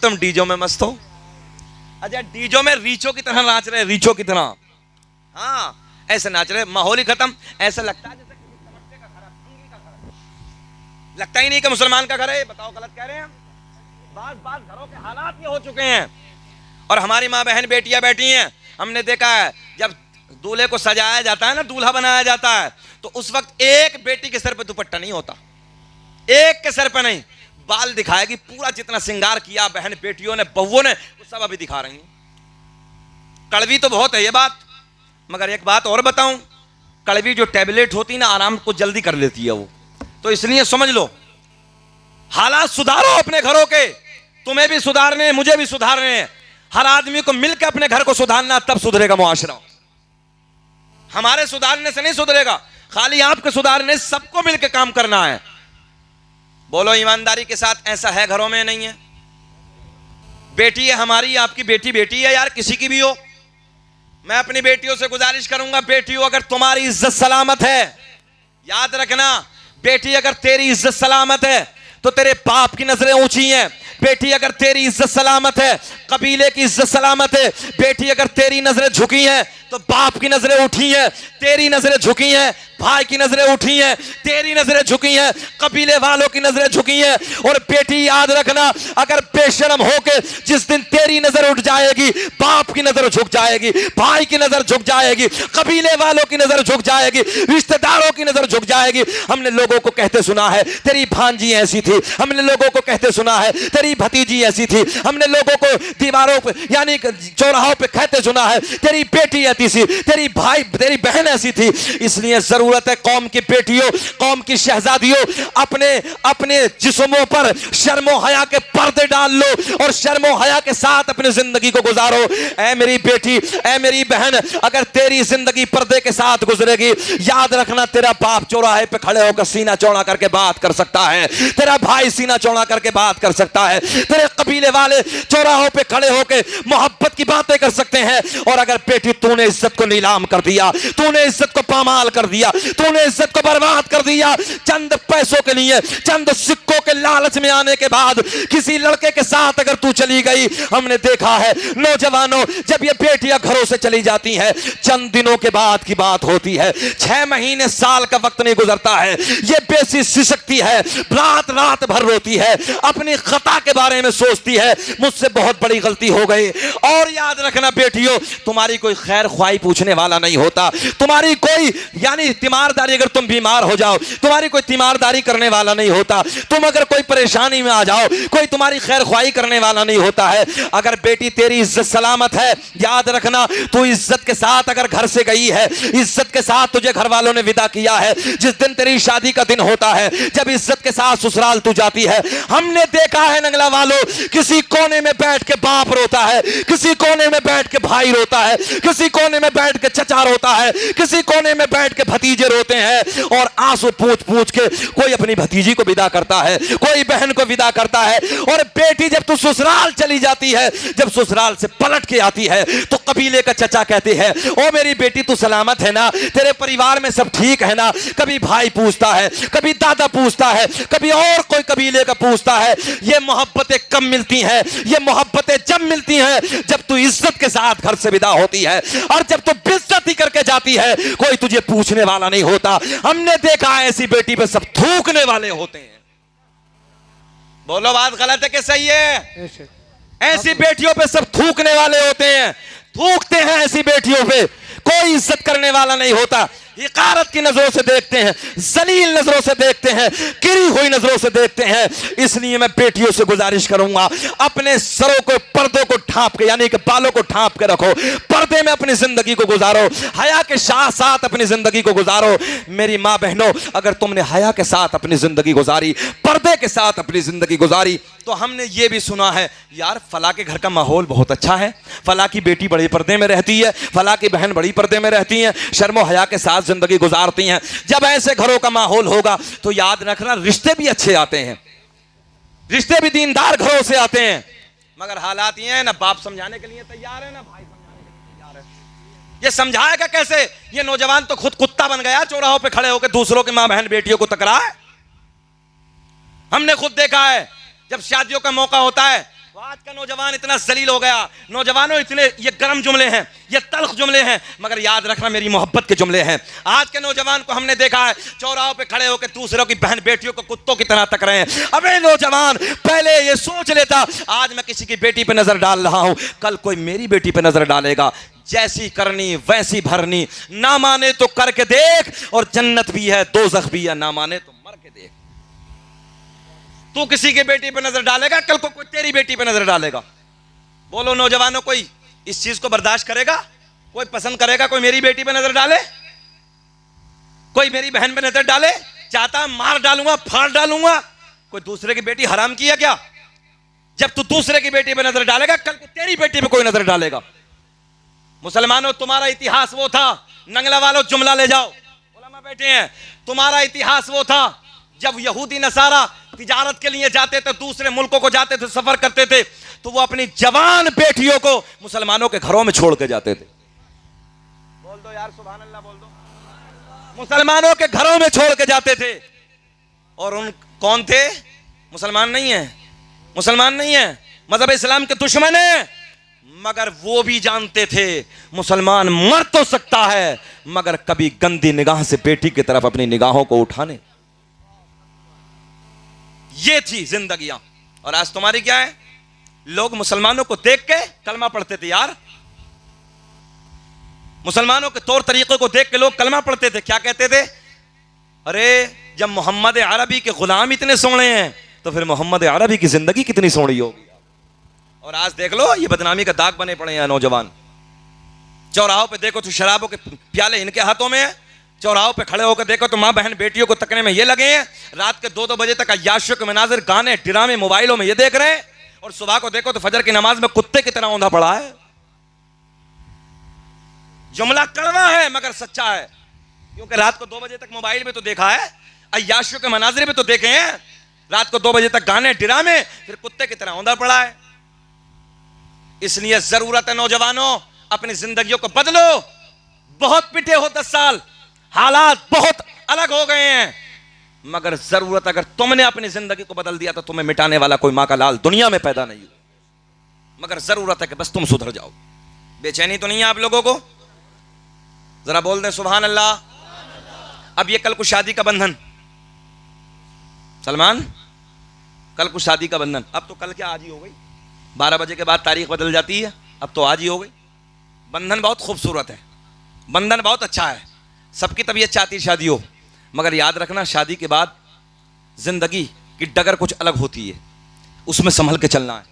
तुम डीजो में मस्त हो। अच्छा, डीजो में रीचो की तरह नाच रहे, रीचो की तरह, हाँ ऐसे नाच रहे, माहौल ही खत्म। ऐसा लगता है जैसे किसी तमट्टे का घर है, भंगी का घर है। लगता ही नहीं कि मुसलमान का घर है। बताओ गलत कह रहे हैं हम? बात घरों के हालात ये हो चुके हैं। और हमारी माँ बहन बेटियां बैठी हैं, हमने देखा है जब दूल्हे को सजाया जाता है ना, दूल्हा बनाया जाता है, तो उस वक्त एक बेटी के सर पे दुपट्टा नहीं होता, एक के सर पे नहीं, बाल दिखाएगी पूरा, जितना श्रृंगार किया बहन बेटियों ने, बहुओं ने, वो सब अभी दिखा रही हैं। कड़वी तो बहुत है ये बात, मगर एक बात और बताऊं, कड़वी जो टैबलेट होती ना, आराम को जल्दी कर लेती है वो। तो इसलिए समझ लो, हालात सुधारो अपने घरों के, तुम्हें भी सुधारने, मुझे भी सुधारने, हर आदमी को मिलकर अपने घर को सुधारना, तब सुधरेगा मुआशरा। हमारे सुधारने से नहीं सुधरेगा, खाली आपके सुधारने, सबको मिलकर काम करना है। बोलो ईमानदारी के साथ, ऐसा है घरों में? नहीं है? बेटी है हमारी, आपकी बेटी बेटी है यार, किसी की भी हो। मैं अपनी बेटियों से गुजारिश करूंगा, बेटियों अगर तुम्हारी इज्जत सलामत है, याद रखना, बेटी अगर तेरी इज्जत सलामत है तो तेरे बाप की नजरें ऊंची हैं। बेटी अगर तेरी इज्जत सलामत है, कबीले की इज्जत सलामत है। बेटी अगर तेरी नजरें झुकी हैं तो बाप की नजरें उठी हैं, तेरी नजरें झुकी हैं, भाई की नजरें उठी हैं, तेरी नजरें झुकी हैं, कबीले वालों की नजरें झुकी हैं। और बेटी याद रखना, अगर बेशर्म होके जिस दिन तेरी नजर उठ जाएगी, बाप की नजर झुक जाएगी, भाई की नजर झुक जाएगी, कबीले वालों की नजर झुक जाएगी, रिश्तेदारों की नजर झुक जाएगी। हमने लोगों को कहते सुना है तेरी भांजी ऐसी थी, हमने लोगों को कहते सुना है तेरी भतीजी ऐसी थी, हमने लोगों को दीवारों पे यानी चौराहों पे कहते सुना है तेरी बेटी ऐसी सी, तेरी भाई तेरी बहन ऐसी थी। इसलिए जरूरत है कौम की बेटियों, कौम की शहजादियों, अपने अपने जिस्मों पर शर्मो हया के पर्दे डाल लो और शर्मो हया के साथ अपनी जिंदगी को गुजारो। ऐ मेरी बेटी, ऐ मेरी बहन, अगर तेरी जिंदगी पर्दे के साथ गुजरेगी, याद रखना तेरा बाप चौराहे पे खड़े होकर सीना चौड़ा करके बात कर सकता है, तेरा भाई सीना चौड़ा करके बात कर सकता है, तेरे कबीले वाले चौराहों पे खड़े होकर मोहब्बत की बातें कर सकते हैं। और अगर बेटी तूने इज्जत को नीलाम कर दिया, तूने इज्जत को पामाल कर दिया, तूने इज्जत को बर्बाद कर दिया, चंद पैसों के लिए, चंद सिक्कों के लालच में आने के बाद किसी लड़के के साथ अगर तू चली गई, हमने देखा है नौजवानों, जब ये बेटियां घरों से चली जाती हैं, चंद दिनों के बाद की बात होती है, 6 महीने साल का वक्त नहीं गुजरता है, ये बेसी सिसकती है, रात रात भर रोती है, अपनी खता के बारे में सोचती है, मुझसे बहुत बड़ी गलती हो गई। और याद रखना बेटियों, तुम्हारी कोई खैर ख्वाही पूछने वाला नहीं होता, तुम्हारी कोई यानी तीमारदारी, अगर तुम बीमार हो जाओ, तुम्हारी कोई तीमारदारी करने वाला नहीं होता, तुम अगर कोई परेशानी में आ जाओ, कोई तुम्हारी खैर ख्वाही करने वाला नहीं होता है। अगर बेटी तेरी इज्जत सलामत है, याद रखना, तू इज्जत के साथ अगर घर से गई है, इज्जत के साथ तुझे घर वालों ने विदा किया है, जिस दिन तेरी शादी का दिन होता है, जब इज्जत के साथ ससुराल तू जाती है, हमने देखा है नंगला वालों, किसी कोने में बैठ के बाप रोता है, किसी कोने में बैठ के भाई रोता है, किसी कोने में बैठ के चचा रोता है, किसी कोने में बैठ के भतीजे रोते हैं, और आंसू पूछ पूछ के कोई अपनी भतीजी को विदा करता है, कोई बहन को विदा करता है। और बेटी जब तू ससुराल चली जाती है, जब ससुराल से पलट के आती है, तो कबीले का चचा कहते हैं, ओ मेरी बेटी तू सलामत है ना, तेरे परिवार में सब ठीक है ना। कभी भाई पूछता है, कभी दादा पूछता है, कभी और कोई कबीले का पूछता है। ये मोहब्बतें कब मिलती हैं? ये मोहब्बतें जब मिलती हैं जब तू इज्जत के साथ घर से विदा होती है, और जब तू बेइज्जती करके जाती है, कोई तुझे पूछने वाला नहीं होता। हमने देखा ऐसी बेटी पे सब थूकने वाले होते हैं। बोलो बात गलत है कि सही है? ऐसी बेटियों पे सब थूकने वाले होते हैं, थूकते हैं ऐसी बेटियों पे, कोई इज्जत करने वाला नहीं होता। हिकारत की नजरों से देखते हैं, जलील नजरों से देखते हैं, गिरी हुई नजरों से देखते हैं। इसलिए मैं बेटियों से गुजारिश करूंगा, अपने सरों को, पर्दों को ढांप के, यानी कि बालों को ढांप के रखो, पर्दे में अपनी जिंदगी को गुजारो, हया के साथ अपनी जिंदगी को गुजारो। मेरी माँ बहनों, अगर तुमने हया के साथ अपनी जिंदगी गुजारी, पर्दे के साथ अपनी जिंदगी गुजारी, तो हमने ये भी सुना है यार फला के घर का माहौल बहुत अच्छा है, फला की बेटी बड़े पर्दे में रहती है, फला की बहन बड़ी पर्दे में रहती है, शर्मो हया के साथ जिंदगी गुजारती हैं। जब ऐसे घरों का माहौल होगा तो याद रखना रिश्ते भी अच्छे आते हैं, रिश्ते भी दीनदार घरों से आते हैं। मगर हालात ये है, ना बाप समझाने के लिए तैयार है, ना भाई समझाने के लिए तैयार है। ये समझाएगा कैसे? ये नौजवान तो खुद कुत्ता बन गया, चौराहों पे खड़े होकर दूसरों की मां बहन बेटियों को तकरा है। हमने खुद देखा है, जब शादियों का मौका होता है, आज का नौजवान इतना जलील हो गया। नौजवानों इतने ये गर्म जुमले हैं, ये तल्ख जुमले हैं, मगर याद रखना मेरी मोहब्बत के जुमले हैं। आज के नौजवान को हमने देखा है चौराहों पे खड़े होकर दूसरों की बहन बेटियों को कुत्तों की तरह तक रहे हैं। अबे नौजवान, पहले ये सोच लेता आज मैं किसी की बेटी पे नजर डाल रहा हूं, कल कोई मेरी बेटी पे नजर डालेगा। जैसी करनी वैसी भरनी, ना माने तो करके देख, और जन्नत भी है दोज़ख भी है, ना माने तो मर के देख। तू किसी की बेटी पे नजर डालेगा, कल को कोई तेरी बेटी पे नजर डालेगा। बोलो नौजवानों, कोई इस चीज को बर्दाश्त करेगा? कोई पसंद करेगा कोई मेरी बेटी पे नजर डाले, कोई मेरी बहन पे नजर डाले? चाहता मार डालूंगा, फाड़ डालूंगा। कोई दूसरे की बेटी हराम की है क्या? जब तू दूसरे की बेटी पे नजर डालेगा, कल को तेरी बेटी पे कोई नजर डालेगा। मुसलमानों, तुम्हारा इतिहास वो था, नंगला वालों जुमला ले जाओ, उलमा बैठे हैं, तुम्हारा इतिहास वो था जब यहूदी नसारा तिजारत के लिए जाते थे, दूसरे मुल्कों को जाते थे, सफर करते थे, तो वो अपनी जवान बेटियों को मुसलमानों के घरों में छोड़ के जाते थे। बोल दो यार सुभान अल्लाह, बोल दो। मुसलमानों के घरों में छोड़ के जाते थे। और उन कौन थे? मुसलमान नहीं है, मुसलमान नहीं है, मजहब इस्लाम के दुश्मन है, मगर वो भी जानते थे मुसलमान मर तो सकता है, मगर कभी गंदी निगाह से बेटी की तरफ अपनी निगाहों को उठाने। ये थी जिंदगियां। और आज तुम्हारी क्या है? लोग मुसलमानों को देख के कलमा पढ़ते थे यार, मुसलमानों के तौर तरीकों को देख के लोग कलमा पढ़ते थे। क्या कहते थे? अरे जब मोहम्मद अरबी के गुलाम इतने सोने हैं, तो फिर मोहम्मद अरबी की जिंदगी कितनी सोनी होगी। और आज देख लो, ये बदनामी का दाग बने पड़े हैं नौजवान। चौराहों पे देखो तो शराबों के प्याले इनके हाथों में है, चौराहों पे खड़े होकर देखो तो माँ बहन बेटियों को तकने में ये लगे हैं, रात के 2-2 बजे तक अय्याशियों के मनाजिर, गाने ड्रामे मोबाइलों में ये देख रहे हैं, और सुबह को देखो तो फजर की नमाज में कुत्ते की तरह औंधा पड़ा है। जुमला कड़वा है मगर सच्चा है, क्योंकि रात को 2 बजे तक मोबाइल में तो देखा है, अय्याशियों के मनाजिर में तो देखे हैं, रात को 2 बजे तक गाने ड्रामे, फिर कुत्ते की तरह औंधा पड़ा है। इसलिए जरूरत है नौजवानों, अपनी जिंदगियों को बदलो। बहुत पिटे हो 10 साल, हालात बहुत अलग हो गए हैं, मगर जरूरत, अगर तुमने अपनी जिंदगी को बदल दिया तो तुम्हें मिटाने वाला कोई माँ का लाल दुनिया में पैदा नहीं हुआ। मगर जरूरत है कि बस तुम सुधर जाओ। बेचैनी तो नहीं है आप लोगों को? जरा बोल दें सुभान अल्लाह। अब ये कल को शादी का बंधन, सलमान, कल को शादी का बंधन, अब तो कल क्या आज ही हो गई, 12 बजे के बाद तारीख बदल जाती है, अब तो आज ही हो गई। बंधन बहुत खूबसूरत है, बंधन बहुत अच्छा है, सबकी तबीयत चाहती शादी हो, मगर याद रखना शादी के बाद जिंदगी की डगर कुछ अलग होती है, उसमें संभल के चलना है।